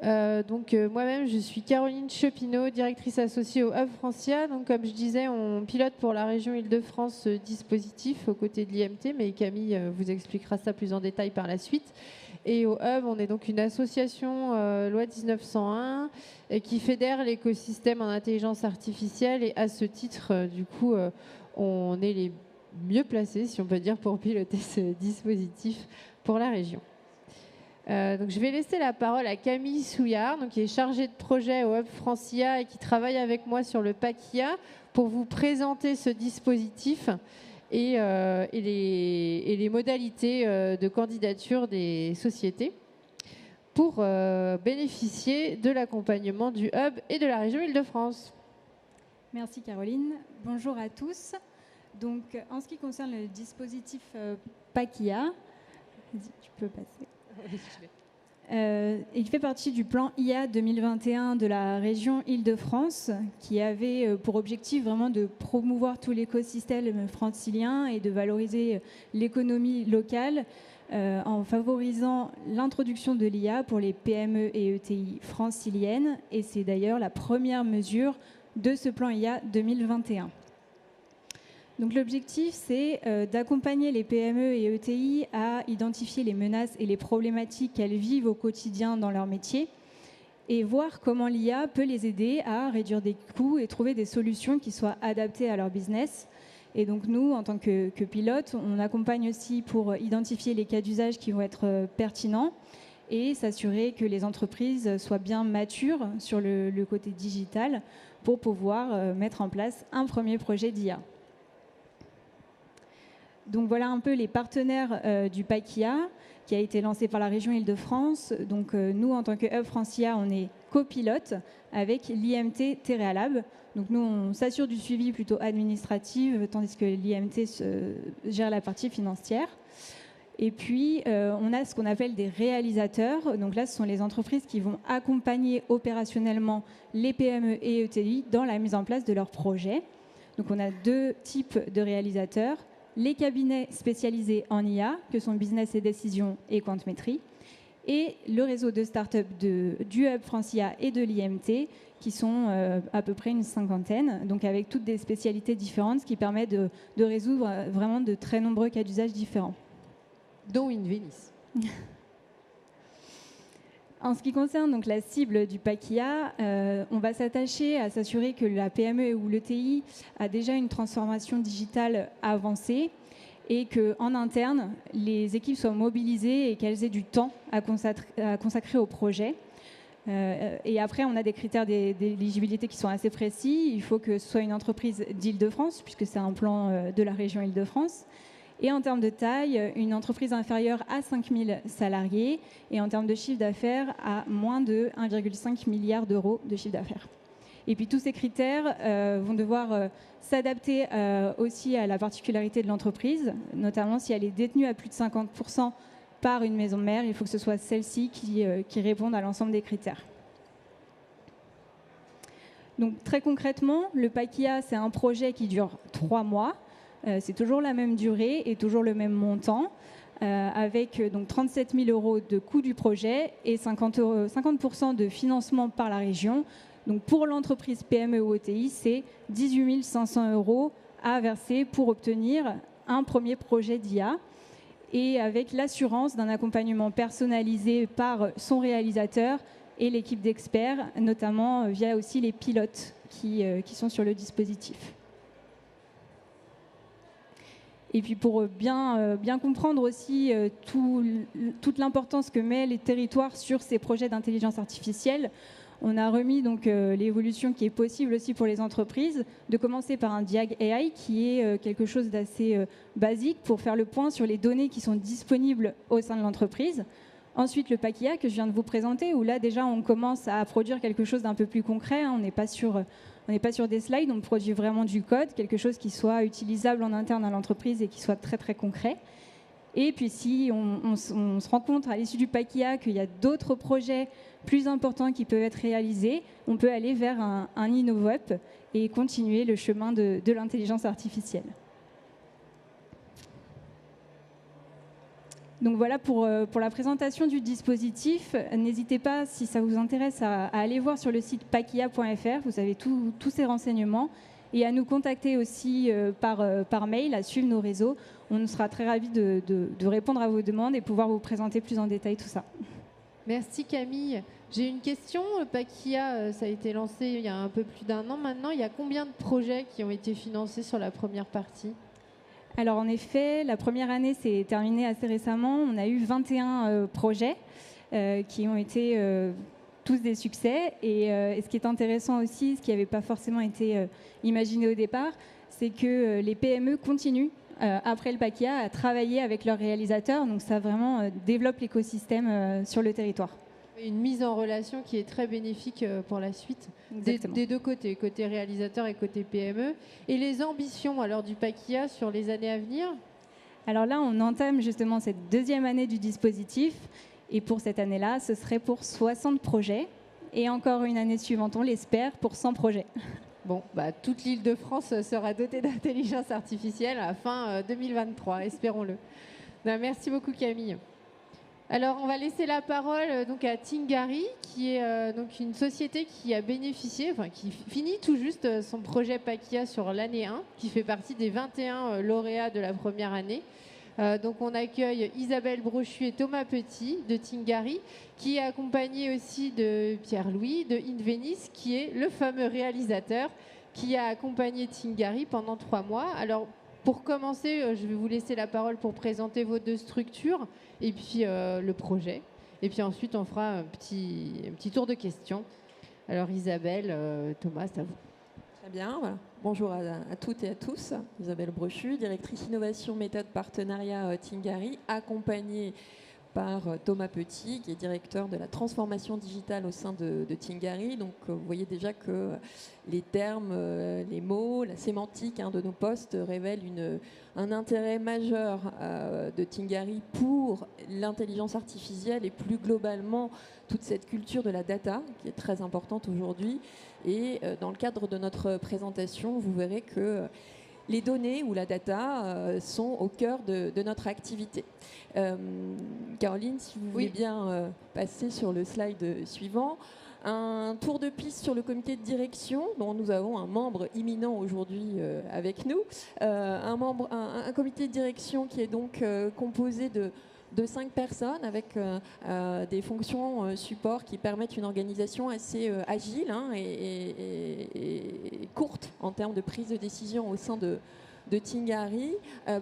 Moi-même, je suis Caroline Chepineau, directrice associée au Hub Francia. Donc, comme je disais, on pilote pour la région Île-de-France ce dispositif aux côtés de l'IMT, mais Camille vous expliquera ça plus en détail par la suite. Et au Hub, on est donc une association loi 1901 qui fédère l'écosystème en intelligence artificielle. Et à ce titre, on est les mieux placés, si on peut dire, pour piloter ce dispositif pour la région. Donc je vais laisser la parole à Camille Souillard, qui est chargée de projet au Hub Francia et qui travaille avec moi sur le PACIA pour vous présenter ce dispositif et les modalités de candidature des sociétés pour bénéficier de l'accompagnement du Hub et de la région Île-de-France. Merci Caroline. Bonjour à tous. Donc, en ce qui concerne le dispositif PACIA, tu peux passer. Il fait partie du plan IA 2021 de la région Île-de-France qui avait pour objectif vraiment de promouvoir tout l'écosystème francilien et de valoriser l'économie locale en favorisant l'introduction de l'IA pour les PME et ETI franciliennes. Et c'est d'ailleurs la première mesure de ce plan IA 2021. Donc l'objectif, c'est d'accompagner les PME et ETI à identifier les menaces et les problématiques qu'elles vivent au quotidien dans leur métier et voir comment l'IA peut les aider à réduire des coûts et trouver des solutions qui soient adaptées à leur business. Et donc nous, en tant que pilote, on accompagne aussi pour identifier les cas d'usage qui vont être pertinents et s'assurer que les entreprises soient bien matures sur le côté digital pour pouvoir mettre en place un premier projet d'IA. Donc voilà un peu les partenaires du PACIA qui a été lancé par la région Île-de-France. Donc nous, en tant que Hub Francia, on est copilote avec l'IMT Terealab. Donc nous, on s'assure du suivi plutôt administratif, tandis que l'IMT gère la partie financière. Et puis, on a ce qu'on appelle des réalisateurs. Donc là, ce sont les entreprises qui vont accompagner opérationnellement les PME et ETI dans la mise en place de leurs projets. Donc on a deux types de réalisateurs. Les cabinets spécialisés en IA, que sont Business et Décision et Quantmetry, et le réseau de start-up du Hub Francia et de l'IMT, qui sont à peu près une cinquantaine, donc avec toutes des spécialités différentes, ce qui permet de résoudre vraiment de très nombreux cas d'usage différents. Dont Invelis. En ce qui concerne donc la cible du PACIA, on va s'attacher à s'assurer que la PME ou l'ETI a déjà une transformation digitale avancée et qu'en interne, les équipes soient mobilisées et qu'elles aient du temps à consacrer au projet. Et après, on a des critères d'éligibilité qui sont assez précis. Il faut que ce soit une entreprise d'Île-de-France, puisque c'est un plan de la région Île-de-France. Et en termes de taille, une entreprise inférieure à 5000 salariés et en termes de chiffre d'affaires à moins de 1,5 milliard d'euros de chiffre d'affaires. Et puis tous ces critères vont devoir s'adapter aussi à la particularité de l'entreprise, notamment si elle est détenue à plus de 50% par une maison mère, il faut que ce soit celle-ci qui réponde à l'ensemble des critères. Donc très concrètement, le PACIA, c'est un projet qui dure 3 mois. C'est toujours la même durée et toujours le même montant, avec donc 37 000 euros de coût du projet et 50% de financement par la région. Donc pour l'entreprise PME ou ETI, c'est 18 500 euros à verser pour obtenir un premier projet d'IA et avec l'assurance d'un accompagnement personnalisé par son réalisateur et l'équipe d'experts, notamment via aussi les pilotes qui sont sur le dispositif. Et puis pour bien comprendre aussi toute l'importance que met les territoires sur ces projets d'intelligence artificielle, on a remis donc l'évolution qui est possible aussi pour les entreprises, de commencer par un Diag AI qui est quelque chose d'assez basique pour faire le point sur les données qui sont disponibles au sein de l'entreprise. Ensuite, le PACIA que je viens de vous présenter, où là déjà on commence à produire quelque chose d'un peu plus concret. On n'est pas sur des slides, on produit vraiment du code, quelque chose qui soit utilisable en interne à l'entreprise et qui soit très très concret. Et puis si on se rend compte à l'issue du PACIA qu'il y a d'autres projets plus importants qui peuvent être réalisés, on peut aller vers un InnovoUp et continuer le chemin de l'intelligence artificielle. Donc voilà pour la présentation du dispositif. N'hésitez pas, si ça vous intéresse, à aller voir sur le site pakia.fr. Vous avez tous ces renseignements. Et à nous contacter aussi par mail, à suivre nos réseaux. On sera très ravis de répondre à vos demandes et pouvoir vous présenter plus en détail tout ça. Merci Camille. J'ai une question. Pakia, ça a été lancé il y a un peu plus d'un an maintenant. Il y a combien de projets qui ont été financés sur la première partie ? Alors en effet, la première année s'est terminée assez récemment. On a eu 21 projets qui ont été tous des succès. Et ce qui est intéressant aussi, ce qui n'avait pas forcément été imaginé au départ, c'est que les PME continuent après le Pakia à travailler avec leurs réalisateurs. Donc ça vraiment développe l'écosystème sur le territoire. Une mise en relation qui est très bénéfique pour la suite des deux côtés, côté réalisateur et côté PME. Et les ambitions alors du Pakia sur les années à venir ? Alors là, on entame justement cette deuxième année du dispositif. Et pour cette année-là, ce serait pour 60 projets. Et encore une année suivante, on l'espère, pour 100 projets. Bon, toute l'Île-de-France sera dotée d'intelligence artificielle à fin 2023, espérons-le. Merci beaucoup Camille. Alors, on va laisser la parole donc à Tingari, qui est donc une société qui a bénéficié, qui finit tout juste son projet Pakia sur l'année 1, qui fait partie des 21 lauréats de la première année. Donc, on accueille Isabelle Brochu et Thomas Petit de Tingari, qui est accompagné aussi de Pierre-Louis de Invenis, qui est le fameux réalisateur qui a accompagné Tingari pendant 3 mois. Alors, pour commencer, je vais vous laisser la parole pour présenter vos deux structures et puis le projet. Et puis ensuite, on fera un petit tour de questions. Alors Isabelle, Thomas, c'est à vous. Très bien. Voilà. Bonjour à toutes et à tous. Isabelle Brochu, directrice innovation méthode partenariat Tingari, accompagnée par Thomas Petit, qui est directeur de la transformation digitale au sein de Tingari. Donc, vous voyez déjà que les termes, les mots, la sémantique de nos postes révèlent un intérêt majeur de Tingari pour l'intelligence artificielle et plus globalement toute cette culture de la data qui est très importante aujourd'hui. Et dans le cadre de notre présentation, vous verrez que les données ou la data sont au cœur de notre activité. Caroline, si vous voulez bien passer sur le slide suivant. Un tour de piste sur le comité de direction, dont nous avons un membre imminent aujourd'hui avec nous. Un comité de direction qui est donc composé de 5 personnes avec des fonctions support qui permettent une organisation assez agile et courte en termes de prise de décision au sein de Tingari.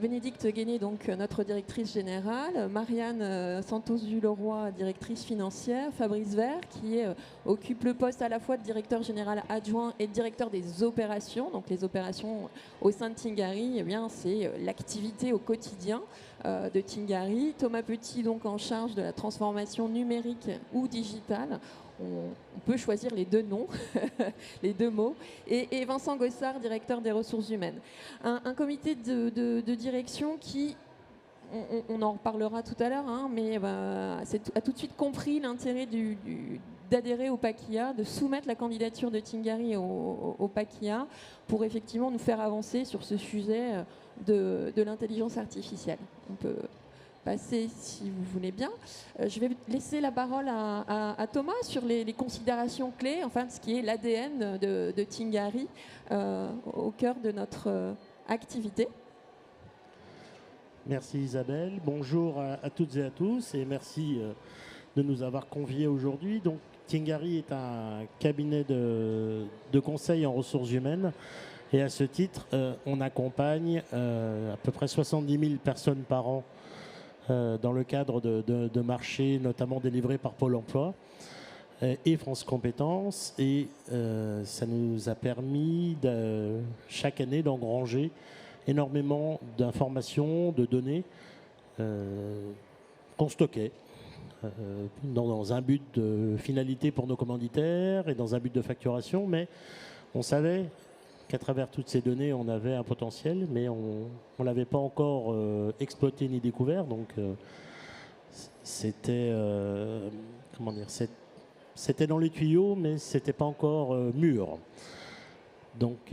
Bénédicte Guéné, donc notre directrice générale, Marianne Santos-Leroy, directrice financière, Fabrice Vert, qui occupe le poste à la fois de directeur général adjoint et de directeur des opérations. Donc les opérations au sein de Tingari, eh bien, c'est l'activité au quotidien de Tingari. Thomas Petit, donc en charge de la transformation numérique ou digitale. On peut choisir les deux noms, les deux mots. Et Vincent Gossard, directeur des ressources humaines. Un comité de direction qui, on en reparlera tout à l'heure, mais a tout de suite compris l'intérêt d'adhérer au Pakia, de soumettre la candidature de Tingari au Pakia pour effectivement nous faire avancer sur ce sujet de l'intelligence artificielle. On peut passer si vous voulez bien. Je vais laisser la parole à Thomas sur les considérations clés, enfin ce qui est l'ADN de Tingari au cœur de notre activité. Merci Isabelle. Bonjour à toutes et à tous et merci de nous avoir conviés aujourd'hui. Donc Tingari est un cabinet de conseil en ressources humaines et à ce titre, on accompagne à peu près 70 000 personnes par an dans le cadre de marchés notamment délivrés par Pôle emploi et France Compétences. Et ça nous a permis chaque année d'engranger énormément d'informations, de données qu'on stockait dans un but de finalité pour nos commanditaires et dans un but de facturation. Mais on savait qu'à travers toutes ces données, on avait un potentiel, mais on ne l'avait pas encore exploité ni découvert. Donc, c'était dans les tuyaux, mais ce n'était pas encore mûr. Donc,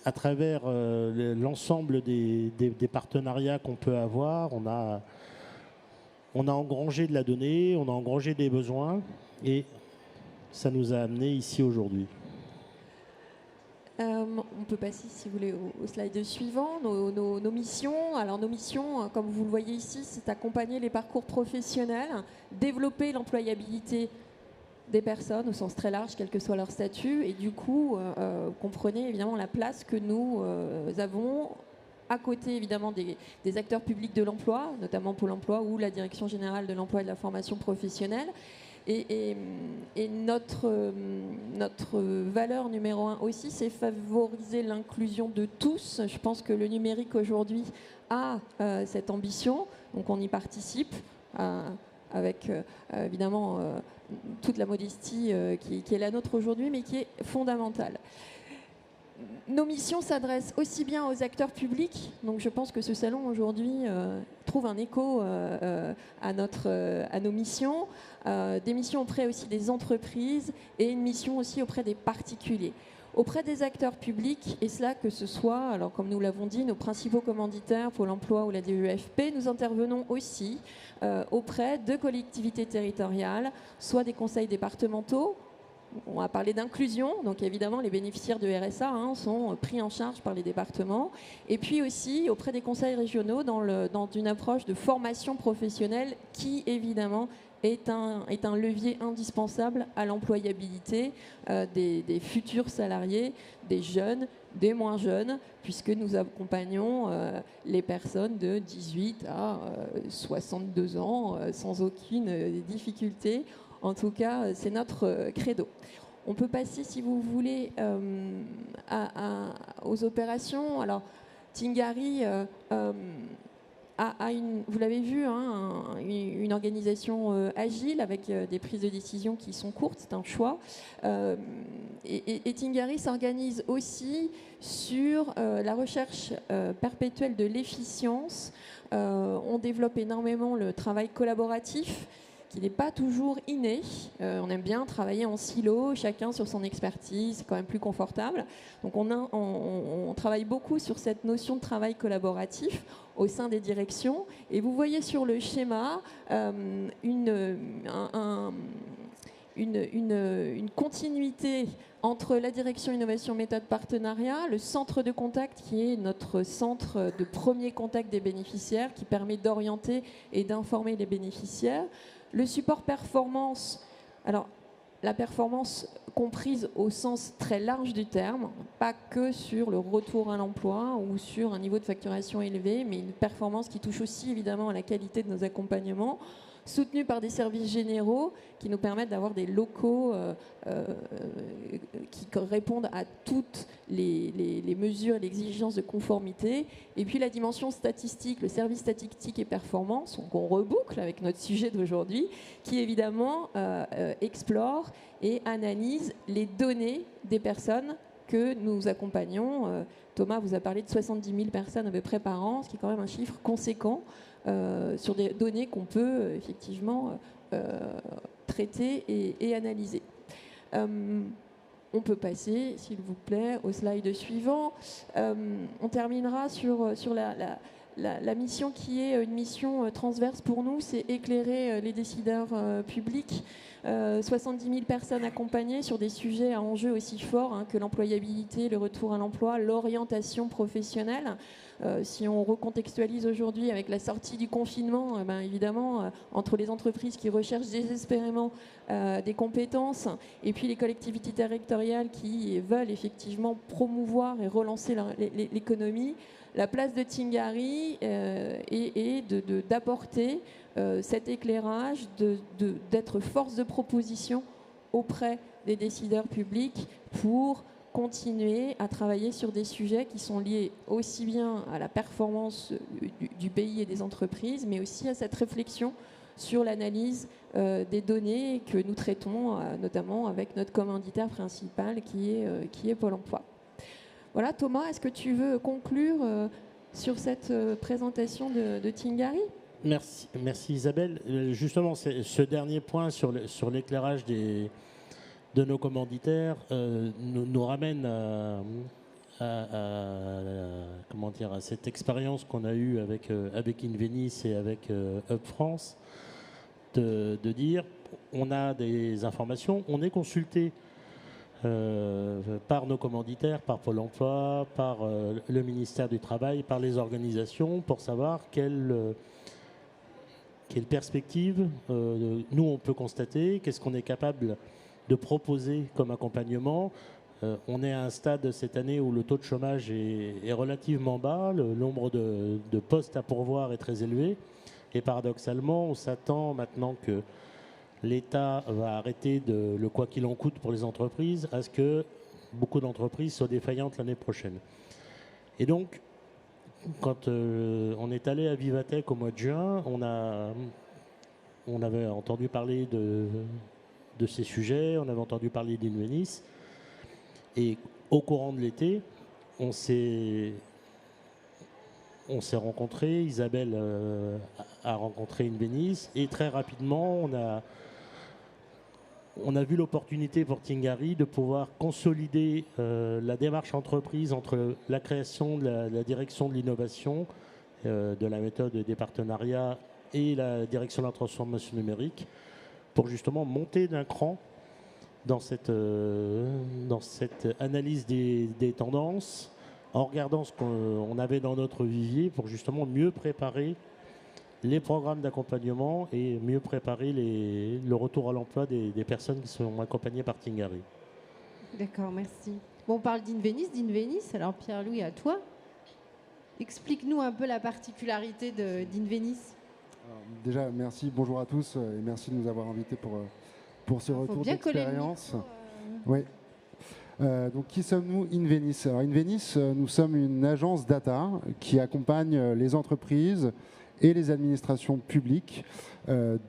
à travers l'ensemble des partenariats qu'on peut avoir, on a on a engrangé de la donnée, on a engrangé des besoins et ça nous a amené ici aujourd'hui. On peut passer, si vous voulez, au slide suivant. Nos missions. Alors, nos missions, comme vous le voyez ici, c'est accompagner les parcours professionnels, développer l'employabilité des personnes au sens très large, quel que soit leur statut. Et du coup, comprenez évidemment la place que nous avons à côté évidemment des acteurs publics de l'emploi, notamment Pôle emploi ou la Direction générale de l'emploi et de la formation professionnelle. Et notre valeur numéro 1 aussi, c'est favoriser l'inclusion de tous. Je pense que le numérique aujourd'hui a cette ambition, donc on y participe avec évidemment toute la modestie qui est la nôtre aujourd'hui, mais qui est fondamentale. Nos missions s'adressent aussi bien aux acteurs publics, donc je pense que ce salon aujourd'hui trouve un écho à nos missions, des missions auprès aussi des entreprises et une mission aussi auprès des particuliers. Auprès des acteurs publics, et cela que ce soit, alors comme nous l'avons dit, nos principaux commanditaires, Pôle emploi ou la DEFP, nous intervenons aussi auprès de collectivités territoriales, soit des conseils départementaux. On va parler d'inclusion, donc évidemment les bénéficiaires de RSA sont pris en charge par les départements, et puis aussi auprès des conseils régionaux dans une approche de formation professionnelle qui évidemment est un levier indispensable à l'employabilité des futurs salariés, des jeunes, des moins jeunes, puisque nous accompagnons les personnes de 18 à 62 ans sans aucune difficulté. En tout cas, c'est notre credo. On peut passer, si vous voulez, aux opérations. Alors, Tingari a vous l'avez vu, une organisation agile avec des prises de décision qui sont courtes, c'est un choix. Et Tingari s'organise aussi sur la recherche perpétuelle de l'efficience. On développe énormément le travail collaboratif, qui n'est pas toujours inné. On aime bien travailler en silo, chacun sur son expertise, c'est quand même plus confortable. Donc on travaille beaucoup sur cette notion de travail collaboratif au sein des directions. Et vous voyez sur le schéma une continuité entre la direction innovation méthode partenariat, le centre de contact qui est notre centre de premier contact des bénéficiaires qui permet d'orienter et d'informer les bénéficiaires. Le support performance, alors la performance comprise au sens très large du terme, pas que sur le retour à l'emploi ou sur un niveau de facturation élevé, mais une performance qui touche aussi évidemment à la qualité de nos accompagnements, soutenus par des services généraux qui nous permettent d'avoir des locaux qui répondent à toutes les mesures et les exigences de conformité. Et puis la dimension statistique, le service statistique et performance, donc on reboucle avec notre sujet d'aujourd'hui, qui évidemment explore et analyse les données des personnes que nous accompagnons. Thomas vous a parlé de 70 000 personnes à peu près par an, ce qui est quand même un chiffre conséquent. Sur des données qu'on peut effectivement traiter et analyser. On peut passer, s'il vous plaît, au slide suivant. On terminera sur la mission qui est une mission transverse pour nous, c'est éclairer les décideurs publics. 70 000 personnes accompagnées sur des sujets à enjeux aussi forts que l'employabilité, le retour à l'emploi, l'orientation professionnelle. Si on recontextualise aujourd'hui avec la sortie du confinement, évidemment, entre les entreprises qui recherchent désespérément des compétences et puis les collectivités territoriales qui veulent effectivement promouvoir et relancer l'économie, la place de Tingari est d'apporter cet éclairage, d'être force de proposition auprès des décideurs publics pour continuer à travailler sur des sujets qui sont liés aussi bien à la performance du pays et des entreprises, mais aussi à cette réflexion sur l'analyse des données que nous traitons, notamment avec notre commanditaire principal qui est Pôle emploi. Voilà, Thomas, est-ce que tu veux conclure sur cette présentation de Tingari ? Merci Isabelle. Justement, ce dernier point sur l'éclairage de nos commanditaires nous ramène comment dire, à cette expérience qu'on a eue avec Invenis et avec Hub France, de dire on a des informations, on est consulté par nos commanditaires, par Pôle emploi, par le ministère du Travail, par les organisations, pour savoir quelle perspective nous on peut constater, qu'est-ce qu'on est capable de proposer comme accompagnement. On est à un stade cette année où le taux de chômage est relativement bas, le nombre de postes à pourvoir est très élevé, et paradoxalement on s'attend maintenant que l'État va arrêter le quoi qu'il en coûte pour les entreprises, à ce que beaucoup d'entreprises soient défaillantes l'année prochaine. Et donc, quand on est allé à Vivatech au mois de juin, on avait entendu parler de ces sujets, on avait entendu parler d'Invenis, et au courant de l'été, on s'est rencontrés, Isabelle a rencontré Invenis, et très rapidement, on a vu l'opportunité pour Tingari de pouvoir consolider la démarche entreprise entre la création de la direction de l'innovation, de la méthode des partenariats et la direction de la transformation numérique pour justement monter d'un cran dans cette analyse des tendances en regardant ce qu'on avait dans notre vivier pour justement mieux préparer les programmes d'accompagnement et mieux préparer le retour à l'emploi des personnes qui sont accompagnées par Tingari. D'accord, merci. Bon, on parle d'Invenis. Alors Pierre-Louis, à toi. Explique-nous un peu la particularité d'Invenis. Déjà, merci, bonjour à tous et merci de nous avoir invités pour ce retour d'expérience. Oui. Donc, qui sommes-nous, Invenis? Alors, Invenis, nous sommes une agence data qui accompagne les entreprises et les administrations publiques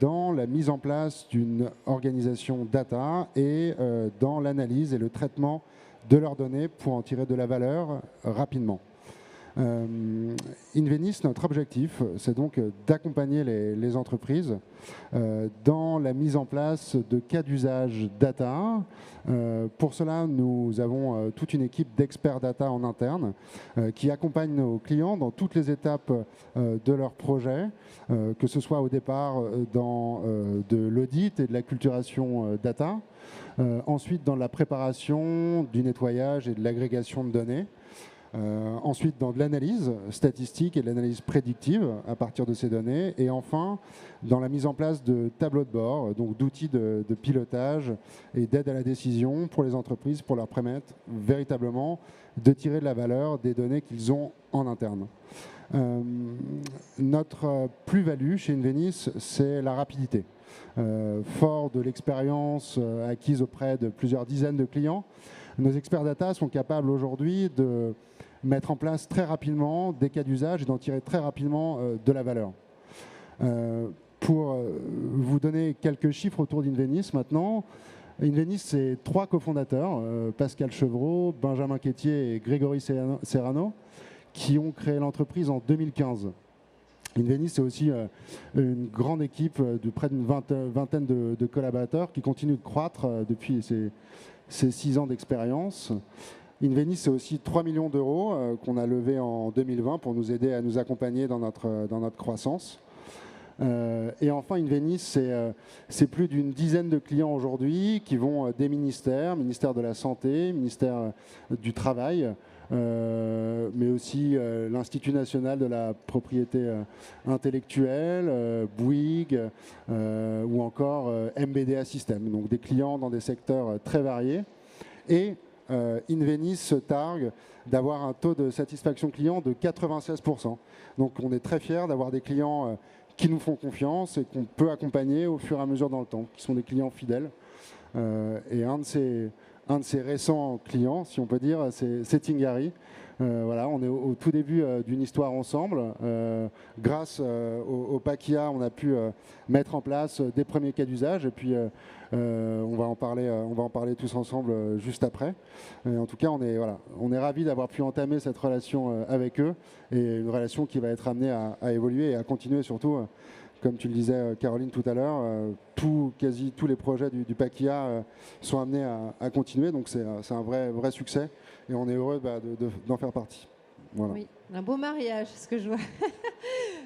dans la mise en place d'une organisation data et dans l'analyse et le traitement de leurs données pour en tirer de la valeur rapidement. Invenis, notre objectif, c'est donc d'accompagner les entreprises dans la mise en place de cas d'usage data. Pour cela, nous avons toute une équipe d'experts data en interne qui accompagne nos clients dans toutes les étapes de leur projet, que ce soit au départ dans de l'audit et de l'acculturation data, ensuite dans la préparation, du nettoyage et de l'agrégation de données, ensuite dans de l'analyse statistique et de l'analyse prédictive à partir de ces données, et enfin dans la mise en place de tableaux de bord, donc d'outils de pilotage et d'aide à la décision pour les entreprises pour leur permettre véritablement de tirer de la valeur des données qu'ils ont en interne. Notre plus-value chez Invenis, c'est la rapidité. Fort de l'expérience acquise auprès de plusieurs dizaines de clients, nos experts data sont capables aujourd'hui de mettre en place très rapidement des cas d'usage et d'en tirer très rapidement de la valeur. Pour vous donner quelques chiffres autour d'Invenis maintenant, Invenis, c'est 3 cofondateurs, Pascal Chevreau, Benjamin Quétier et Grégory Serrano, qui ont créé l'entreprise en 2015. Invenis, c'est aussi une grande équipe de près d'une vingtaine de collaborateurs qui continuent de croître depuis ces 6 ans d'expérience. Invenis, c'est aussi 3 millions d'euros qu'on a levés en 2020 pour nous aider à nous accompagner dans notre croissance. Et enfin, Invenis, c'est plus d'une dizaine de clients aujourd'hui qui vont des ministères, ministère de la Santé, ministère du Travail, mais aussi l'Institut national de la propriété intellectuelle, Bouygues ou encore MBDA System. Donc des clients dans des secteurs très variés. Et Invenis se targue d'avoir un taux de satisfaction client de 96%. Donc on est très fiers d'avoir des clients qui nous font confiance et qu'on peut accompagner au fur et à mesure dans le temps, qui sont des clients fidèles. Et un de ces récents clients, si on peut dire, c'est Tingari. Voilà, on est au tout début d'une histoire ensemble. Grâce au PACIA, on a pu mettre en place des premiers cas d'usage et puis on va en parler tous ensemble juste après. En tout cas, on est ravis d'avoir pu entamer cette relation avec eux et une relation qui va être amenée à évoluer et à continuer surtout comme tu le disais Caroline tout à l'heure, quasi tous les projets du PACIA sont amenés à continuer, donc c'est un vrai succès et on est heureux d'en faire partie. Voilà. Oui, un beau mariage, ce que je vois.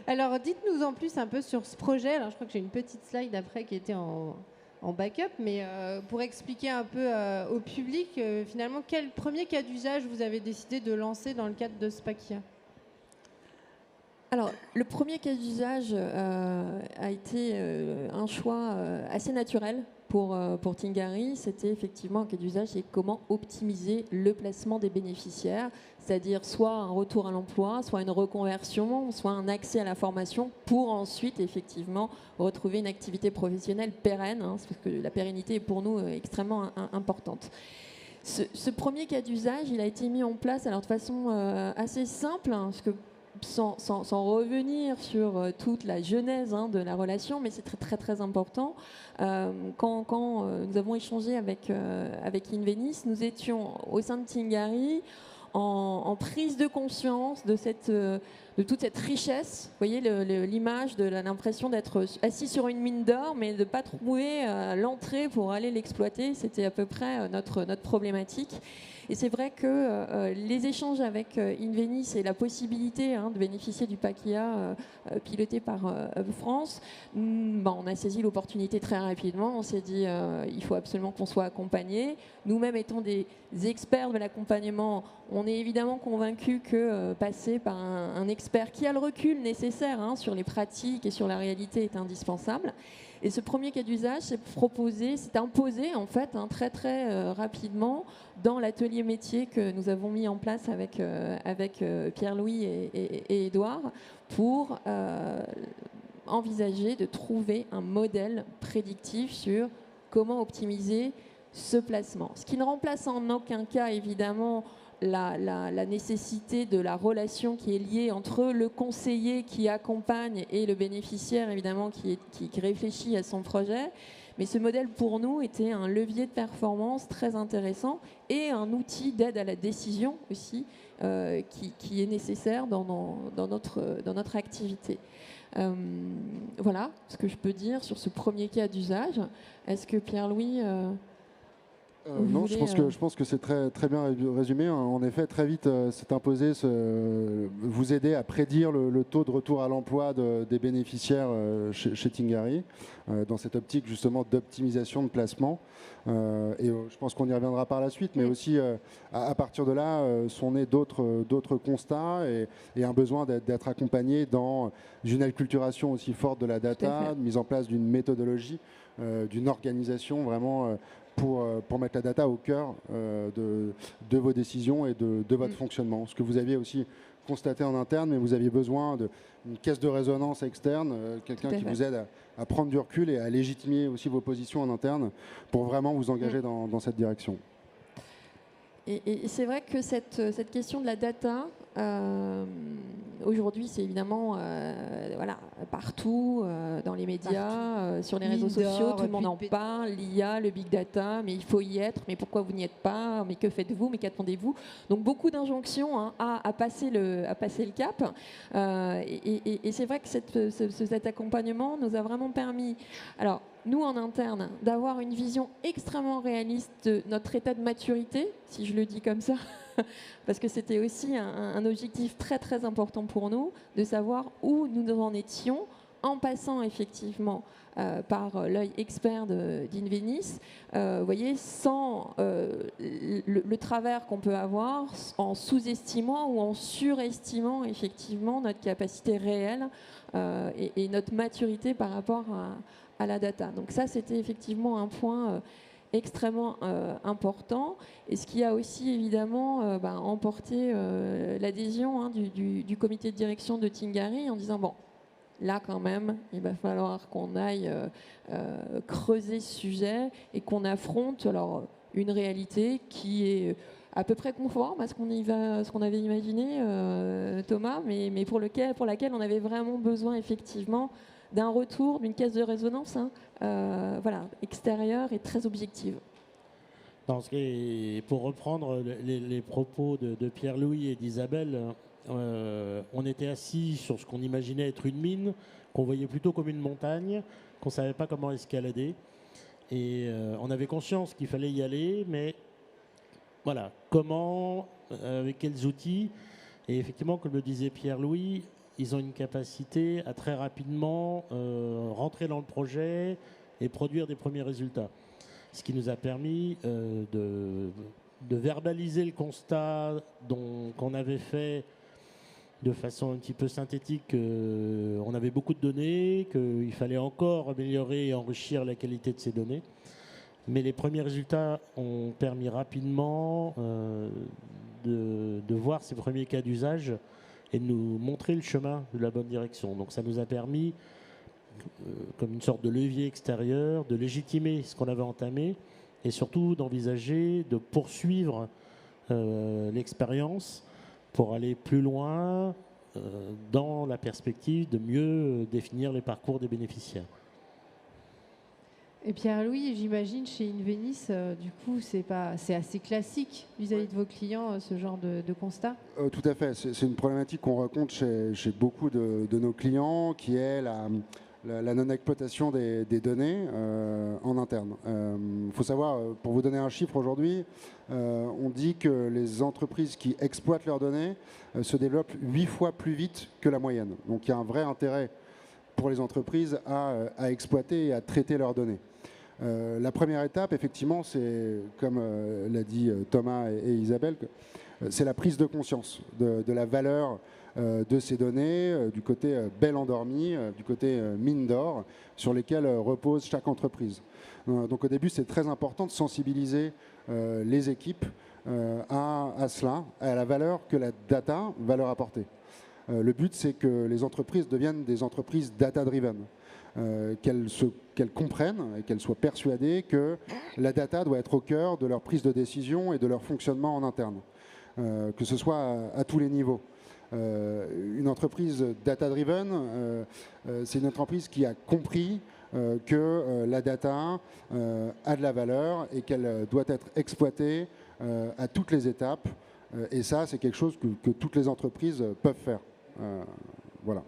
Alors, dites-nous en plus un peu sur ce projet. Alors, je crois que j'ai une petite slide après qui était en backup, mais pour expliquer un peu au public, finalement, quel premier cas d'usage vous avez décidé de lancer dans le cadre de ce PACIA? Alors, le premier cas d'usage a été un choix assez naturel pour Tingari. C'était effectivement un cas d'usage, c'est comment optimiser le placement des bénéficiaires, c'est-à-dire soit un retour à l'emploi, soit une reconversion, soit un accès à la formation pour ensuite effectivement retrouver une activité professionnelle pérenne, parce que la pérennité est pour nous extrêmement importante. Ce premier cas d'usage, il a été mis en place alors de façon assez simple, parce que sans revenir sur toute la genèse de la relation, mais c'est très important. Quand nous avons échangé avec Inveniss, nous étions au sein de Tingari en prise de conscience de toute cette richesse. Vous voyez l'image de l'impression d'être assis sur une mine d'or, mais de ne pas trouver l'entrée pour aller l'exploiter. C'était à peu près notre problématique. Et c'est vrai que les échanges avec Inveniss et la possibilité de bénéficier du PACIA piloté par Hub France, on a saisi l'opportunité très rapidement. On s'est dit il faut absolument qu'on soit accompagné. Nous-mêmes étant des experts de l'accompagnement, on est évidemment convaincus que passer par un expert qui a le recul nécessaire sur les pratiques et sur la réalité est indispensable. Et ce premier cas d'usage s'est imposé en fait très rapidement dans l'atelier métier que nous avons mis en place avec Pierre-Louis et Édouard pour envisager de trouver un modèle prédictif sur comment optimiser ce placement. Ce qui ne remplace en aucun cas évidemment la nécessité de la relation qui est liée entre le conseiller qui accompagne et le bénéficiaire, évidemment, qui réfléchit à son projet. Mais ce modèle, pour nous, était un levier de performance très intéressant et un outil d'aide à la décision aussi qui est nécessaire dans notre activité. Voilà ce que je peux dire sur ce premier cas d'usage. Est-ce que Pierre-Louis... non, je pense que c'est très bien résumé. En effet, très vite s'est imposé vous aider à prédire le taux de retour à l'emploi des bénéficiaires chez Tingari, dans cette optique justement d'optimisation de placement. Et je pense qu'on y reviendra par la suite, mais aussi à partir de là sont nés d'autres constats et un besoin d'être accompagné dans une acculturation aussi forte de la data, mise en place d'une méthodologie, d'une organisation vraiment pour mettre la data au cœur de vos décisions et de votre fonctionnement. Ce que vous aviez aussi constaté en interne, mais vous aviez besoin d'une caisse de résonance externe, quelqu'un qui vous aide à prendre du recul et à légitimer aussi vos positions en interne pour vraiment vous engager dans cette direction. Et c'est vrai que cette question de la data, aujourd'hui, c'est évidemment partout, dans les médias, sur les réseaux sociaux, tout le monde en parle, l'IA, le big data, mais il faut y être, mais pourquoi vous n'y êtes pas, mais que faites-vous, mais qu'attendez-vous? Donc beaucoup d'injonctions à passer le cap. Et c'est vrai que cet accompagnement nous a vraiment permis... Alors, nous, en interne, d'avoir une vision extrêmement réaliste de notre état de maturité, si je le dis comme ça, parce que c'était aussi un objectif très important pour nous, de savoir où nous en étions, en passant effectivement par l'œil expert d'Inveniss, vous voyez, sans le travers qu'on peut avoir, en sous-estimant ou en surestimant effectivement notre capacité réelle et notre maturité par rapport à la data. Donc ça, c'était effectivement un point extrêmement important, et ce qui a aussi évidemment emporté l'adhésion du comité de direction de Tingari en disant bon, là quand même, il va falloir qu'on aille creuser ce sujet et qu'on affronte alors une réalité qui est à peu près conforme à ce qu'on avait imaginé, Thomas, mais pour laquelle on avait vraiment besoin effectivement d'un retour, d'une caisse de résonance extérieure et très objective. Pour reprendre les propos de Pierre-Louis et d'Isabelle, on était assis sur ce qu'on imaginait être une mine, qu'on voyait plutôt comme une montagne, qu'on ne savait pas comment escalader. Et on avait conscience qu'il fallait y aller, mais voilà, comment, avec quels outils. Et effectivement, comme le disait Pierre-Louis, ils ont une capacité à très rapidement rentrer dans le projet et produire des premiers résultats. Ce qui nous a permis de verbaliser le constat qu'on avait fait de façon un petit peu synthétique. On avait beaucoup de données, qu'il fallait encore améliorer et enrichir la qualité de ces données. Mais les premiers résultats ont permis rapidement de voir ces premiers cas d'usage et de nous montrer le chemin de la bonne direction. Donc ça nous a permis, comme une sorte de levier extérieur, de légitimer ce qu'on avait entamé et surtout d'envisager de poursuivre l'expérience pour aller plus loin dans la perspective de mieux définir les parcours des bénéficiaires. Et Pierre-Louis, j'imagine chez Invenis, du coup, c'est assez classique vis-à-vis de vos clients, ce genre de constat. Tout à fait. C'est une problématique qu'on rencontre chez beaucoup de nos clients, qui est la non-exploitation des données en interne. Il faut savoir, pour vous donner un chiffre aujourd'hui, on dit que les entreprises qui exploitent leurs données se développent 8 fois plus vite que la moyenne. Donc il y a un vrai intérêt pour les entreprises à exploiter et à traiter leurs données. La première étape, effectivement, c'est, comme l'a dit Thomas et Isabelle, c'est la prise de conscience de la valeur de ces données, du côté belle endormie, du côté mine d'or, sur lesquelles repose chaque entreprise. Donc au début, c'est très important de sensibiliser les équipes à cela, à la valeur que la data va leur apporter. Le but, c'est que les entreprises deviennent des entreprises data-driven, qu'elles comprennent et qu'elles soient persuadées que la data doit être au cœur de leur prise de décision et de leur fonctionnement en interne, que ce soit à tous les niveaux. Une entreprise data-driven, c'est une entreprise qui a compris que la data a de la valeur et qu'elle doit être exploitée à toutes les étapes. Et ça, c'est quelque chose que toutes les entreprises peuvent faire. Voilà.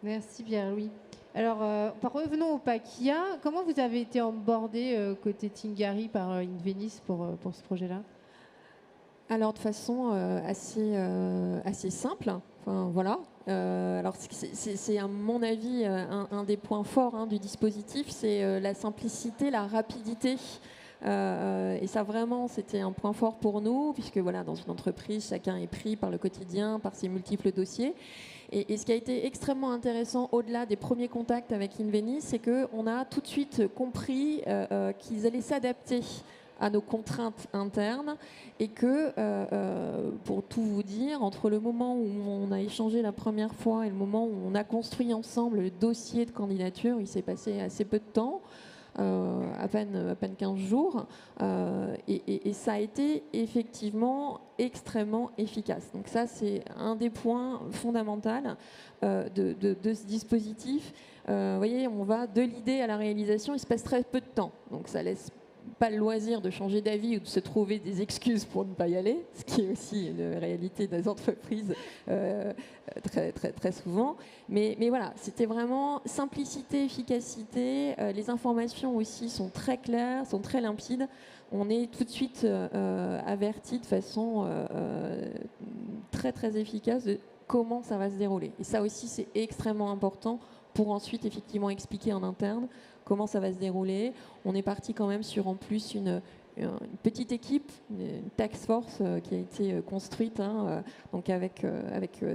Merci Pierre-Louis. Alors, revenons au PACIA. Comment vous avez été onboardé côté Tingari par Invenis pour ce projet-là? Alors de façon assez simple. Enfin, voilà. Alors c'est à mon avis un des points forts du dispositif, c'est la simplicité, la rapidité. Et ça vraiment c'était un point fort pour nous, puisque voilà, dans une entreprise chacun est pris par le quotidien, par ses multiples dossiers. Et ce qui a été extrêmement intéressant au-delà des premiers contacts avec Invenis, c'est qu'on a tout de suite compris qu'ils allaient s'adapter à nos contraintes internes et que, pour tout vous dire, entre le moment où on a échangé la première fois et le moment où on a construit ensemble le dossier de candidature, il s'est passé assez peu de temps, à peine 15 jours, et ça a été effectivement extrêmement efficace. Donc ça, c'est un des points fondamentaux de ce dispositif. Vous voyez, on va de l'idée à la réalisation, il se passe très peu de temps, donc ça laisse pas le loisir de changer d'avis ou de se trouver des excuses pour ne pas y aller, ce qui est aussi une réalité des entreprises très souvent. Mais voilà, c'était vraiment simplicité, efficacité. Les informations aussi sont très claires, sont très limpides. On est tout de suite averti de façon très efficace de comment ça va se dérouler. Et ça aussi, c'est extrêmement important pour ensuite effectivement expliquer en interne comment ça va se dérouler. On est parti quand même sur en plus une petite équipe, une task force qui a été construite, donc avec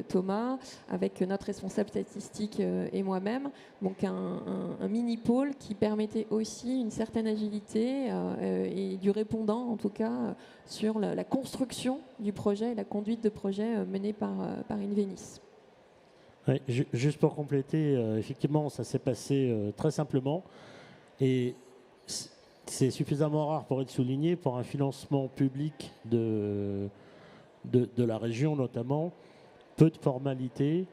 Thomas, avec notre responsable statistique et moi-même, donc un mini pôle qui permettait aussi une certaine agilité et du répondant en tout cas sur la construction du projet et la conduite de projet menée par Invenis. Ouais, juste pour compléter, effectivement, ça s'est passé très simplement et c'est suffisamment rare pour être souligné pour un financement public de la région notamment. Peu de formalités,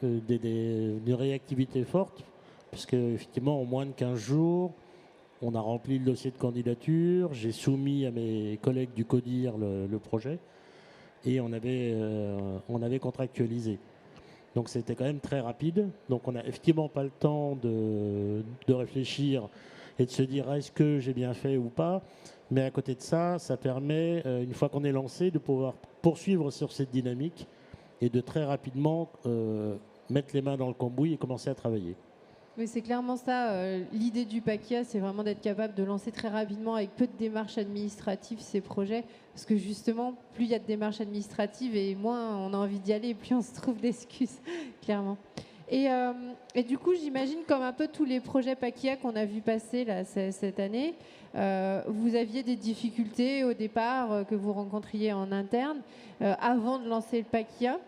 des réactivités fortes, puisque effectivement en moins de 15 jours, on a rempli le dossier de candidature, j'ai soumis à mes collègues du CODIR le projet et on avait contractualisé. Donc c'était quand même très rapide. Donc on n'a effectivement pas le temps de réfléchir et de se dire est-ce que j'ai bien fait ou pas. Mais à côté de ça, ça permet, une fois qu'on est lancé, de pouvoir poursuivre sur cette dynamique et de très rapidement mettre les mains dans le cambouis et commencer à travailler. Oui, c'est clairement ça. L'idée du PACIA, c'est vraiment d'être capable de lancer très rapidement avec peu de démarches administratives ces projets. Parce que justement, plus il y a de démarches administratives et moins on a envie d'y aller, plus on se trouve d'excuses, clairement. Et du coup, j'imagine, comme un peu tous les projets PACIA qu'on a vu passer là, cette année, vous aviez des difficultés au départ que vous rencontriez en interne avant de lancer le PACIA.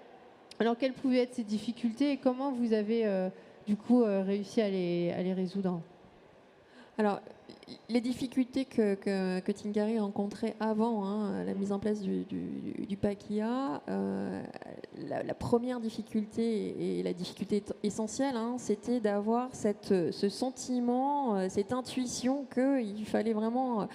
Alors, quelles pouvaient être ces difficultés et comment vous avez du coup réussi à les résoudre? Alors, les difficultés que Tingari rencontrait avant la mise en place du PACIA, la première difficulté et la difficulté essentielle, c'était d'avoir ce sentiment, cette intuition qu'il fallait vraiment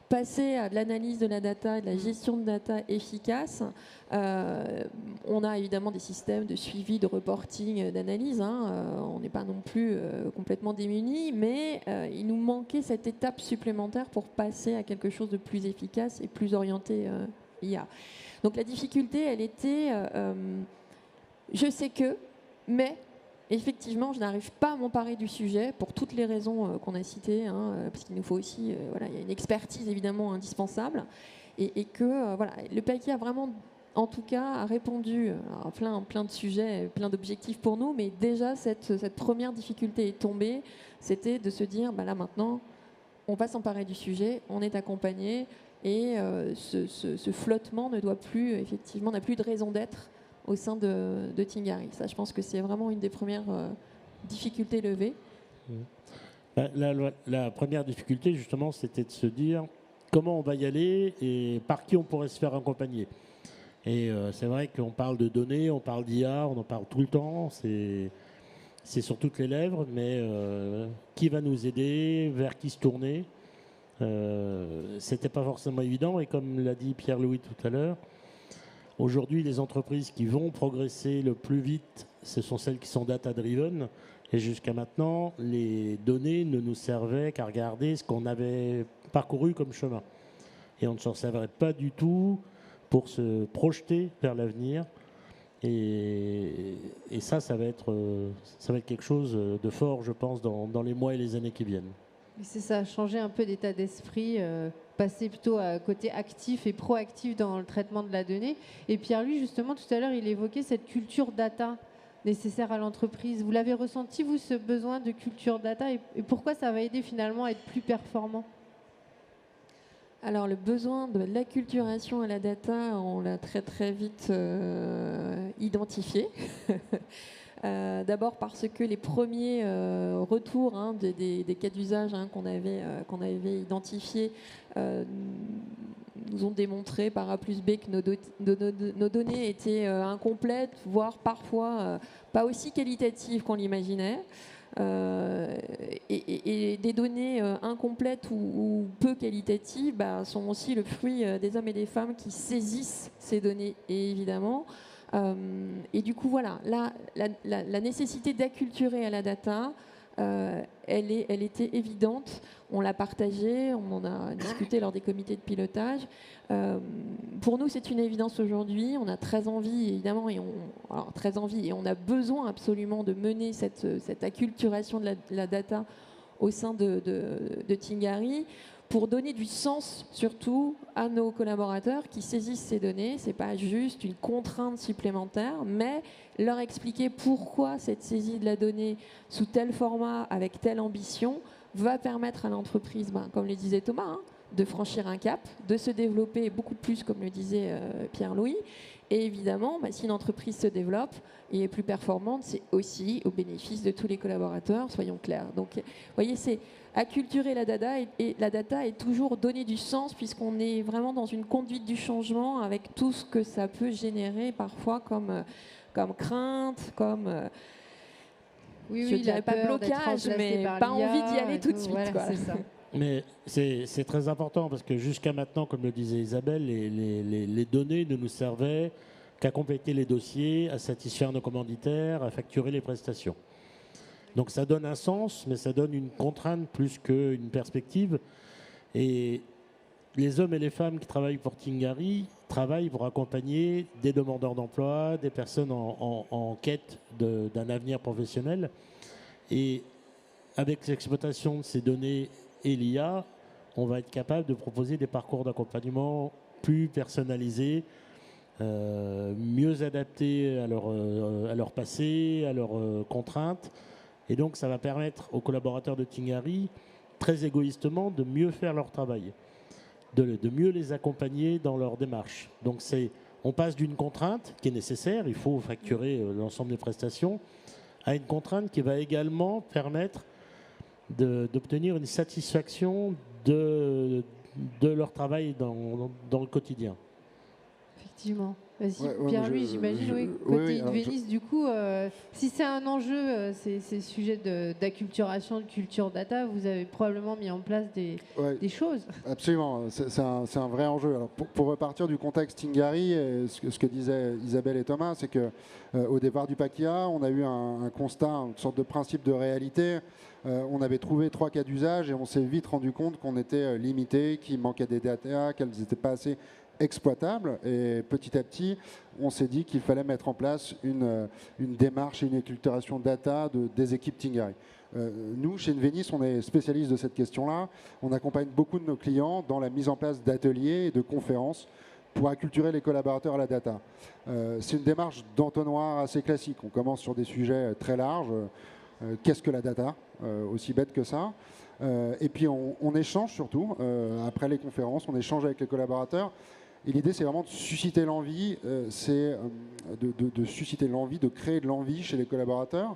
passer à de l'analyse de la data et de la gestion de data efficace. On a évidemment des systèmes de suivi, de reporting, d'analyse. On n'est pas non plus complètement démunis, mais il nous manquait cette étape supplémentaire pour passer à quelque chose de plus efficace et plus orienté IA. Donc la difficulté, elle était, je sais que, mais effectivement, je n'arrive pas à m'emparer du sujet pour toutes les raisons qu'on a citées, parce qu'il nous faut aussi, il y a une expertise évidemment indispensable, et que le PACIA a vraiment, en tout cas, a répondu à plein de sujets, plein d'objectifs pour nous, mais déjà cette première difficulté est tombée, c'était de se dire, là maintenant, on va s'emparer du sujet, on est accompagné, et ce flottement ne doit plus, effectivement, n'a plus de raison d'être au sein de Tingari. Ça, je pense que c'est vraiment une des premières difficultés levées. La première difficulté, justement, c'était de se dire comment on va y aller et par qui on pourrait se faire accompagner. Et c'est vrai qu'on parle de données, on parle d'IA, on en parle tout le temps, c'est sur toutes les lèvres, mais qui va nous aider, vers qui se tourner, c'était pas forcément évident. Et comme l'a dit Pierre-Louis tout à l'heure, aujourd'hui, les entreprises qui vont progresser le plus vite, ce sont celles qui sont data-driven. Et jusqu'à maintenant, les données ne nous servaient qu'à regarder ce qu'on avait parcouru comme chemin. Et on ne s'en servait pas du tout pour se projeter vers l'avenir. Et ça va être quelque chose de fort, je pense, dans les mois et les années qui viennent. C'est ça, changer un peu d'état d'esprit, passer plutôt à côté actif et proactif dans le traitement de la donnée. Et Pierre-Louis, justement, tout à l'heure, il évoquait cette culture data nécessaire à l'entreprise. Vous l'avez ressenti, vous, ce besoin de culture data, et pourquoi ça va aider finalement à être plus performant? Alors, le besoin de l'acculturation à la data, on l'a très vite identifié. D'abord parce que les premiers retours des cas d'usage qu'on avait identifiés nous ont démontré par A plus B que nos données étaient incomplètes, voire parfois pas aussi qualitatives qu'on l'imaginait. Et des données incomplètes ou peu qualitatives sont aussi le fruit des hommes et des femmes qui saisissent ces données, et évidemment. Et du coup, voilà, la nécessité d'acculturer à la data, elle était évidente. On l'a partagée, on en a discuté lors des comités de pilotage. Pour nous, c'est une évidence aujourd'hui. On a très envie, évidemment, et on a besoin absolument de mener cette acculturation de la data au sein de Tingari, pour donner du sens surtout à nos collaborateurs qui saisissent ces données. Ce n'est pas juste une contrainte supplémentaire, mais leur expliquer pourquoi cette saisie de la donnée sous tel format, avec telle ambition, va permettre à l'entreprise, comme le disait Thomas, de franchir un cap, de se développer beaucoup plus, comme le disait Pierre-Louis. Et évidemment, si une entreprise se développe et est plus performante, c'est aussi au bénéfice de tous les collaborateurs, soyons clairs. Donc, vous voyez, c'est acculturer la data, et la data est toujours donner du sens, puisqu'on est vraiment dans une conduite du changement avec tout ce que ça peut générer parfois comme crainte, comme... je dirais pas blocage, mais pas envie d'y aller tout de suite. Voilà, c'est ça. Mais c'est très important, parce que jusqu'à maintenant, comme le disait Isabelle, les données ne nous servaient qu'à compléter les dossiers, à satisfaire nos commanditaires, à facturer les prestations. Donc ça donne un sens, mais ça donne une contrainte plus qu'une perspective. Et les hommes et les femmes qui travaillent pour Tingari travaillent pour accompagner des demandeurs d'emploi, des personnes en quête d'un avenir professionnel. Et avec l'exploitation de ces données et l'IA, on va être capable de proposer des parcours d'accompagnement plus personnalisés, mieux adaptés à leur passé, à leurs contraintes. Et donc, ça va permettre aux collaborateurs de Tingari, très égoïstement, de mieux faire leur travail, de mieux les accompagner dans leur démarche. Donc, on passe d'une contrainte qui est nécessaire, il faut facturer l'ensemble des prestations, à une contrainte qui va également permettre d'obtenir une satisfaction de leur travail dans le quotidien. Effectivement. Vas-y, Ouais, Pierre-Louis, j'imagine, oui, côté Inveniss, du coup, si c'est un enjeu, ces sujets d'acculturation, de culture data, vous avez probablement mis en place des choses. Absolument, c'est un vrai enjeu. Alors, pour repartir du contexte Tingari, ce que disaient Isabelle et Thomas, c'est qu'au départ du PACIA, on a eu un constat, une sorte de principe de réalité. On avait trouvé 3 cas d'usage et on s'est vite rendu compte qu'on était limité, qu'il manquait des data, qu'elles n'étaient pas assez exploitables. Et petit à petit, on s'est dit qu'il fallait mettre en place une démarche et une acculturation data des équipes Tingari. Nous, chez Inveniss, on est spécialiste de cette question-là. On accompagne beaucoup de nos clients dans la mise en place d'ateliers et de conférences pour acculturer les collaborateurs à la data. C'est une démarche d'entonnoir assez classique. On commence sur des sujets très larges. Qu'est-ce que la data ? Aussi bête que ça. Et puis on échange surtout. Après les conférences, on échange avec les collaborateurs. Et l'idée, c'est vraiment de susciter l'envie, de susciter l'envie, de créer de l'envie chez les collaborateurs.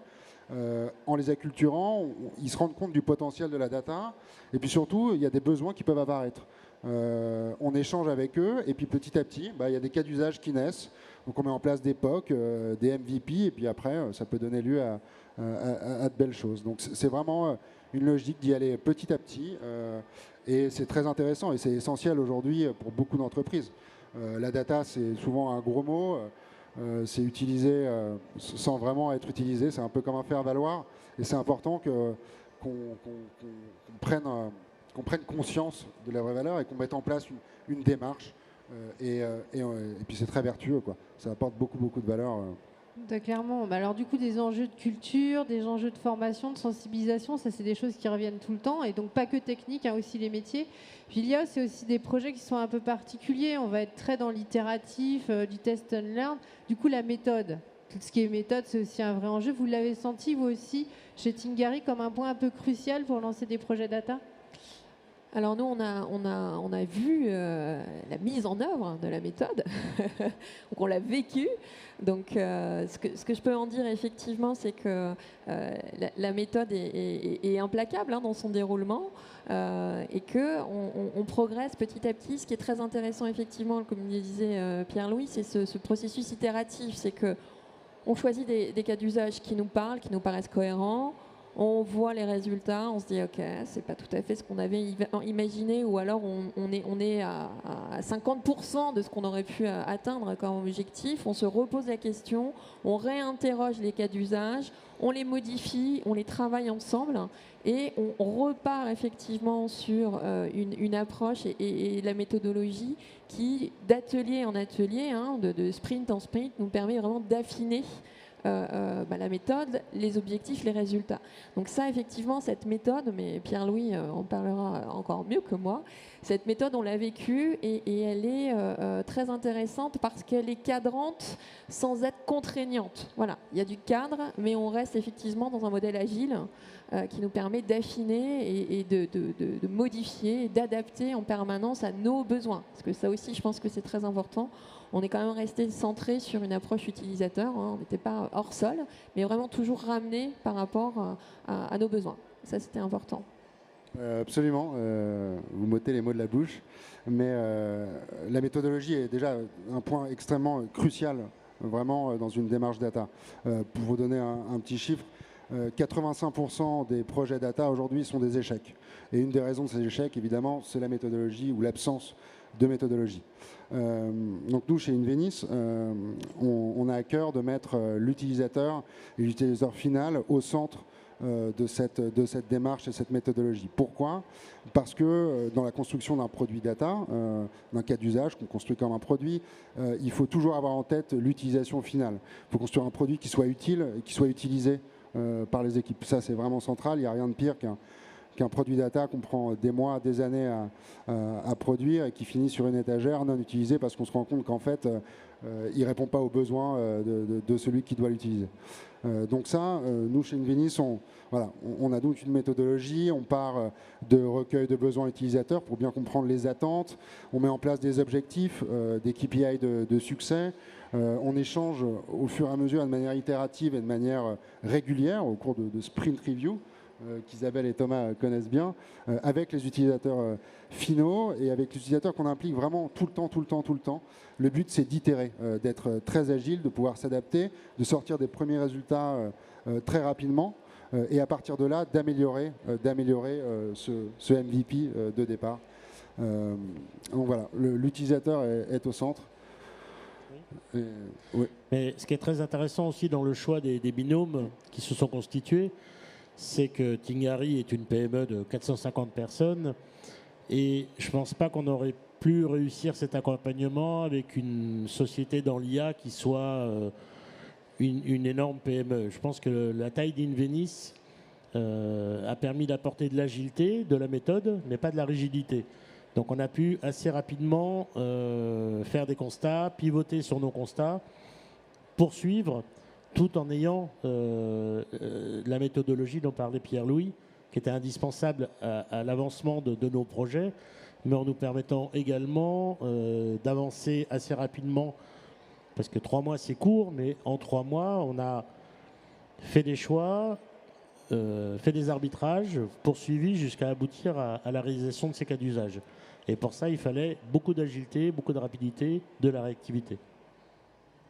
En les acculturant, ils se rendent compte du potentiel de la data. Et puis surtout, il y a des besoins qui peuvent apparaître. On échange avec eux, et puis petit à petit, il y a des cas d'usage qui naissent. Donc on met en place des POC, des MVP, et puis après, ça peut donner lieu à de belles choses. Donc c'est vraiment une logique d'y aller petit à petit. Et c'est très intéressant, et c'est essentiel aujourd'hui pour beaucoup d'entreprises. La data, c'est souvent un gros mot. C'est utilisé sans vraiment être utilisé. C'est un peu comme un faire-valoir. Et c'est important qu'on prenne conscience de la vraie valeur et qu'on mette en place une démarche. Et puis c'est très vertueux, quoi. Ça apporte beaucoup de valeur. Clairement. Alors du coup, des enjeux de culture, des enjeux de formation, de sensibilisation, ça c'est des choses qui reviennent tout le temps, et donc pas que technique, aussi les métiers. Puis l'IA, c'est aussi des projets qui sont un peu particuliers. On va être très dans l'itératif, du test and learn. Du coup, la méthode, tout ce qui est méthode, c'est aussi un vrai enjeu. Vous l'avez senti, vous aussi, chez Tingari, comme un point un peu crucial pour lancer des projets data ? Alors nous, on a vu la mise en œuvre de la méthode, donc on l'a vécu. Donc ce que je peux en dire effectivement, c'est que la méthode est implacable dans son déroulement et qu'on progresse petit à petit. Ce qui est très intéressant effectivement, comme le disait Pierre-Louis, c'est ce processus itératif. C'est qu'on choisit des cas d'usage qui nous parlent, qui nous paraissent cohérents. On voit les résultats, on se dit ok, c'est pas tout à fait ce qu'on avait imaginé, ou alors on est à 50% de ce qu'on aurait pu atteindre comme objectif. On se repose la question, on réinterroge les cas d'usage, on les modifie, on les travaille ensemble et on repart effectivement sur une approche et la méthodologie qui, d'atelier en atelier, de sprint en sprint, nous permet vraiment d'affiner la méthode, les objectifs, les résultats. Donc ça, effectivement, cette méthode, mais Pierre-Louis en parlera encore mieux que moi, cette méthode, on l'a vécue et elle est très intéressante parce qu'elle est cadrante sans être contraignante. Voilà, il y a du cadre, mais on reste effectivement dans un modèle agile qui nous permet d'affiner et de modifier, d'adapter en permanence à nos besoins. Parce que ça aussi, je pense que c'est très important. On est quand même resté centré sur une approche utilisateur. On n'était pas hors sol, mais vraiment toujours ramené par rapport à nos besoins. Ça, c'était important. Absolument. Vous m'ôtez les mots de la bouche. Mais la méthodologie est déjà un point extrêmement crucial, vraiment, dans une démarche data. Pour vous donner un petit chiffre, 85% des projets data aujourd'hui sont des échecs. Et une des raisons de ces échecs, évidemment, c'est la méthodologie ou l'absence méthodologie. Donc nous, chez Invenis, on a à cœur de mettre l'utilisateur et l'utilisateur final au centre de cette démarche et cette méthodologie. Pourquoi ? Parce que dans la construction d'un produit data, d'un cas d'usage qu'on construit comme un produit, il faut toujours avoir en tête l'utilisation finale. Il faut construire un produit qui soit utile et qui soit utilisé par les équipes. Ça, c'est vraiment central. Il n'y a rien de pire qu'un produit data qu'on prend des mois, des années à produire et qui finit sur une étagère non utilisé parce qu'on se rend compte qu'en fait, il ne répond pas aux besoins de celui qui doit l'utiliser. Donc ça, nous, chez Invenis, on a donc une méthodologie, on part de recueil de besoins utilisateurs pour bien comprendre les attentes, on met en place des objectifs, des KPI de succès, on échange au fur et à mesure de manière itérative et de manière régulière au cours de sprint review, qu'Isabelle et Thomas connaissent bien, avec les utilisateurs finaux et avec les utilisateurs qu'on implique vraiment tout le temps. Le but, c'est d'itérer, d'être très agile, de pouvoir s'adapter, de sortir des premiers résultats très rapidement et à partir de là, d'améliorer ce MVP de départ. Donc voilà, l'utilisateur est au centre. Oui. Mais ce qui est très intéressant aussi dans le choix des binômes qui se sont constitués, c'est que Tingari est une PME de 450 personnes et je ne pense pas qu'on aurait pu réussir cet accompagnement avec une société dans l'IA qui soit une énorme PME. Je pense que la taille d'Invenis a permis d'apporter de l'agilité, de la méthode, mais pas de la rigidité. Donc on a pu assez rapidement faire des constats, pivoter sur nos constats, poursuivre, tout en ayant la méthodologie dont parlait Pierre-Louis, qui était indispensable à l'avancement de nos projets, mais en nous permettant également d'avancer assez rapidement, parce que 3 mois c'est court, mais en 3 mois on a fait des choix, fait des arbitrages, poursuivi jusqu'à aboutir à la réalisation de ces cas d'usage. Et pour ça, il fallait beaucoup d'agilité, beaucoup de rapidité, de la réactivité.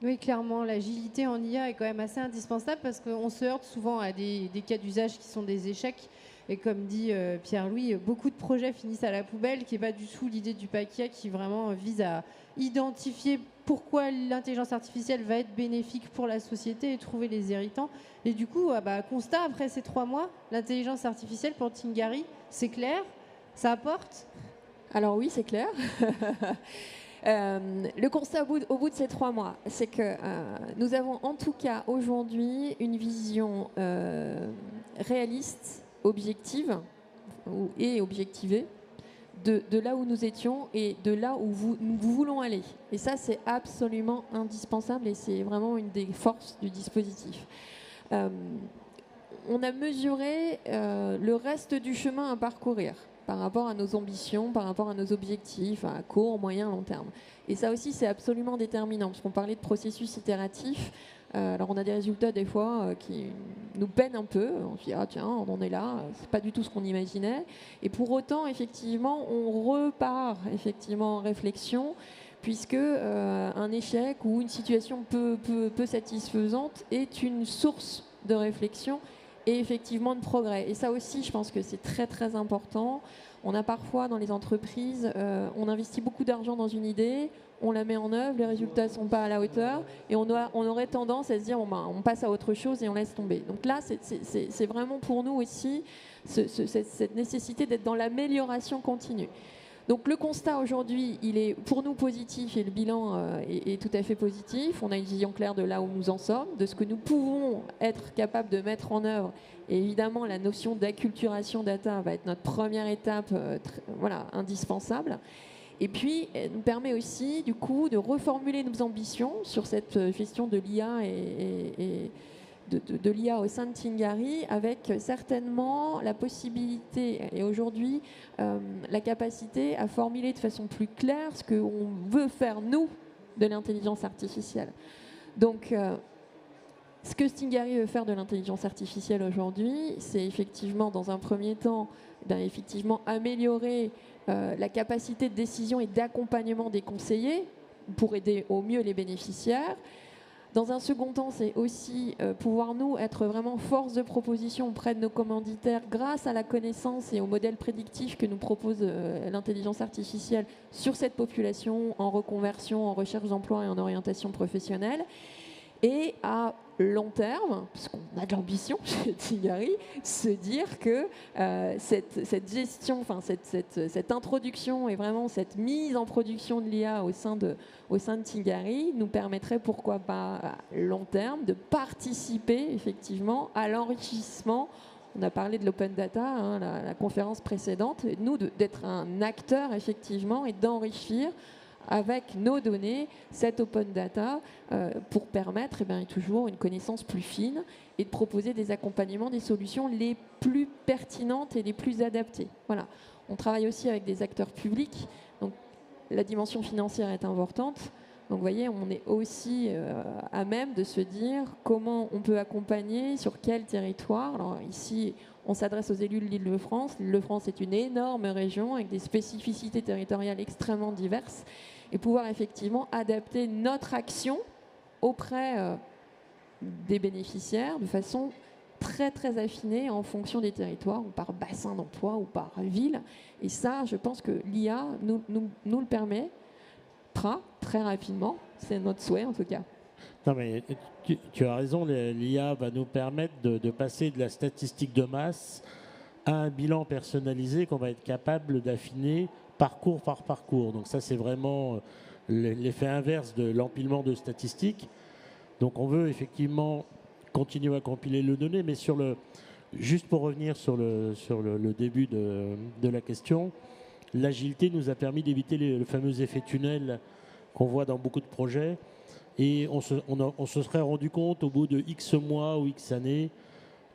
Oui, clairement, l'agilité en IA est quand même assez indispensable parce qu'on se heurte souvent à des cas d'usage qui sont des échecs. Et comme dit Pierre-Louis, beaucoup de projets finissent à la poubelle, qui n'est pas du tout l'idée du paquet, qui vraiment vise à identifier pourquoi l'intelligence artificielle va être bénéfique pour la société et trouver les irritants. Et du coup, constat, après ces 3 mois, l'intelligence artificielle pour Tingari, c'est clair, ça apporte ? Alors oui, c'est clair. Le constat au bout de ces 3 mois, c'est que nous avons en tout cas aujourd'hui une vision réaliste, objective et objectivée de là où nous étions et de là où nous voulons aller. Et ça, c'est absolument indispensable et c'est vraiment une des forces du dispositif. On a mesuré le reste du chemin à parcourir par rapport à nos ambitions, par rapport à nos objectifs à court, moyen, long terme. Et ça aussi, c'est absolument déterminant, parce qu'on parlait de processus itératif. Alors on a des résultats des fois qui nous peinent un peu. On se dit, ah tiens, on en est là, c'est pas du tout ce qu'on imaginait. Et pour autant, effectivement, on repart effectivement en réflexion, puisque un échec ou une situation peu satisfaisante est une source de réflexion et effectivement de progrès. Et ça aussi, je pense que c'est très très important. On a parfois dans les entreprises, on investit beaucoup d'argent dans une idée, on la met en œuvre, les résultats ne sont pas à la hauteur et on aurait tendance à se dire on passe à autre chose et on laisse tomber. Donc là, c'est vraiment pour nous aussi cette nécessité d'être dans l'amélioration continue. Donc le constat aujourd'hui, il est pour nous positif et le bilan est tout à fait positif. On a une vision claire de là où nous en sommes, de ce que nous pouvons être capables de mettre en œuvre. Et évidemment, la notion d'acculturation data va être notre première étape indispensable. Et puis, elle nous permet aussi, du coup, de reformuler nos ambitions sur cette gestion de l'IA et de l'IA au sein de Tingari, avec certainement la possibilité et aujourd'hui la capacité à formuler de façon plus claire ce qu'on veut faire, nous, de l'intelligence artificielle. Donc, ce que Tingari veut faire de l'intelligence artificielle aujourd'hui, c'est effectivement, dans un premier temps, effectivement améliorer la capacité de décision et d'accompagnement des conseillers pour aider au mieux les bénéficiaires. Dans un second temps, c'est aussi pouvoir, nous, être vraiment force de proposition auprès de nos commanditaires grâce à la connaissance et au modèle prédictif que nous propose l'intelligence artificielle sur cette population en reconversion, en recherche d'emploi et en orientation professionnelle. Et à long terme, parce qu'on a de l'ambition chez Tingari, se dire que cette gestion, enfin cette introduction et vraiment cette mise en production de l'IA au sein de Tingari nous permettrait, pourquoi pas à long terme, de participer effectivement à l'enrichissement. On a parlé de l'open data, hein, la conférence précédente, et nous d'être un acteur effectivement et d'enrichir avec nos données, cette open data, pour permettre toujours une connaissance plus fine et de proposer des accompagnements, des solutions les plus pertinentes et les plus adaptées. Voilà. On travaille aussi avec des acteurs publics, donc la dimension financière est importante. Donc vous voyez, on est aussi à même de se dire comment on peut accompagner, sur quel territoire. Alors ici, on s'adresse aux élus de l'Île-de-France. L'Île-de-France est une énorme région avec des spécificités territoriales extrêmement diverses et pouvoir effectivement adapter notre action auprès des bénéficiaires de façon très très affinée en fonction des territoires ou par bassin d'emploi ou par ville. Et ça, je pense que l'IA nous le permet très rapidement. C'est notre souhait en tout cas. Non mais tu as raison, l'IA va nous permettre de passer de la statistique de masse à un bilan personnalisé qu'on va être capable d'affiner parcours par parcours. Donc ça, c'est vraiment l'effet inverse de l'empilement de statistiques. Donc on veut effectivement continuer à compiler les données, mais juste pour revenir sur le début de la question, l'agilité nous a permis d'éviter le fameux effet tunnel qu'on voit dans beaucoup de projets. Et on se serait rendu compte au bout de X mois ou X années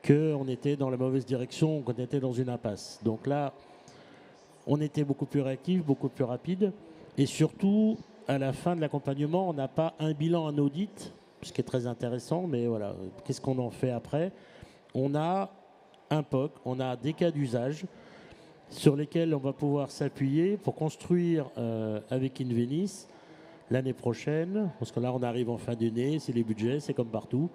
qu'on était dans la mauvaise direction, qu'on était dans une impasse. Donc là, on était beaucoup plus réactif, beaucoup plus rapide. Et surtout, à la fin de l'accompagnement, on n'a pas un bilan, un audit, ce qui est très intéressant, mais voilà, qu'est-ce qu'on en fait après? On a un POC, on a des cas d'usage sur lesquels on va pouvoir s'appuyer pour construire avec Invenis l'année prochaine, parce que là on arrive en fin d'année, c'est les budgets, c'est comme partout,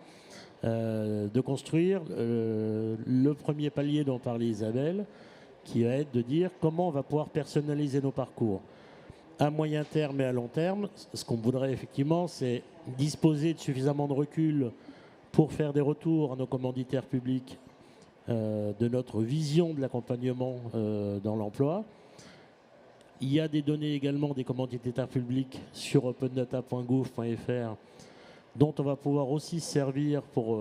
de construire le premier palier dont parlait Isabelle, qui va être de dire comment on va pouvoir personnaliser nos parcours. À moyen terme et à long terme, ce qu'on voudrait effectivement, c'est disposer de suffisamment de recul pour faire des retours à nos commanditaires publics de notre vision de l'accompagnement dans l'emploi. Il y a des données également des commanditaires publics sur opendata.gouv.fr dont on va pouvoir aussi servir pour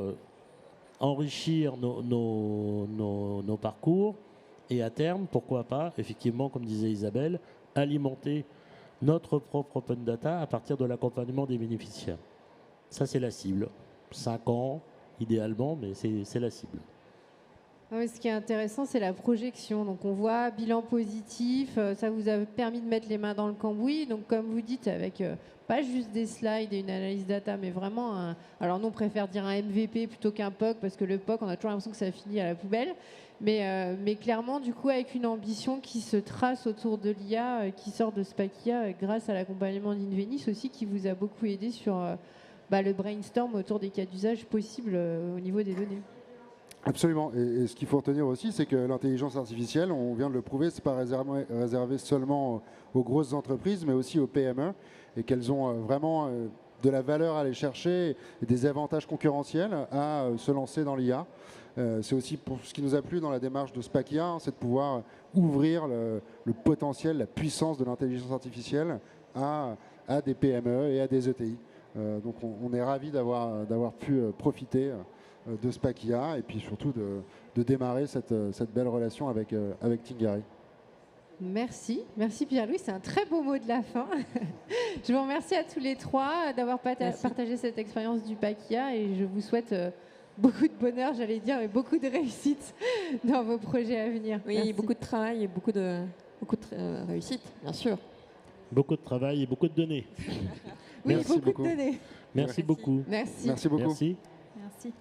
enrichir nos parcours et à terme, pourquoi pas, effectivement, comme disait Isabelle, alimenter notre propre open data à partir de l'accompagnement des bénéficiaires. Ça, c'est la cible. 5 ans, idéalement, mais c'est la cible. Ce qui est intéressant, c'est la projection. Donc, on voit bilan positif. Ça vous a permis de mettre les mains dans le cambouis. Donc, comme vous dites, avec pas juste des slides et une analyse data, mais vraiment alors, nous, on préfère dire un MVP plutôt qu'un POC, parce que le POC, on a toujours l'impression que ça finit à la poubelle. Mais clairement, du coup, avec une ambition qui se trace autour de l'IA, qui sort de Spakia grâce à l'accompagnement d'Invenis aussi, qui vous a beaucoup aidé sur le brainstorm autour des cas d'usage possibles au niveau des données. Absolument. Et ce qu'il faut retenir aussi, c'est que l'intelligence artificielle, on vient de le prouver, ce n'est pas réservé seulement aux grosses entreprises, mais aussi aux PME, et qu'elles ont vraiment de la valeur à aller chercher et des avantages concurrentiels à se lancer dans l'IA. C'est aussi pour ce qui nous a plu dans la démarche de Spakia, c'est de pouvoir ouvrir le potentiel, la puissance de l'intelligence artificielle à des PME et à des ETI. Donc on est ravis d'avoir pu profiter de Spakia et puis surtout de démarrer cette belle relation avec Tingari. Merci Pierre-Louis, c'est un très beau mot de la fin. Je vous remercie à tous les trois d'avoir partagé cette expérience du Pakia et je vous souhaite beaucoup de bonheur, j'allais dire, et beaucoup de réussite dans vos projets à venir. Oui, merci. Beaucoup de travail et beaucoup de réussite, bien sûr. Beaucoup de travail et beaucoup de données. Oui, merci beaucoup de données. Merci beaucoup. Merci. Merci beaucoup. Merci. Merci.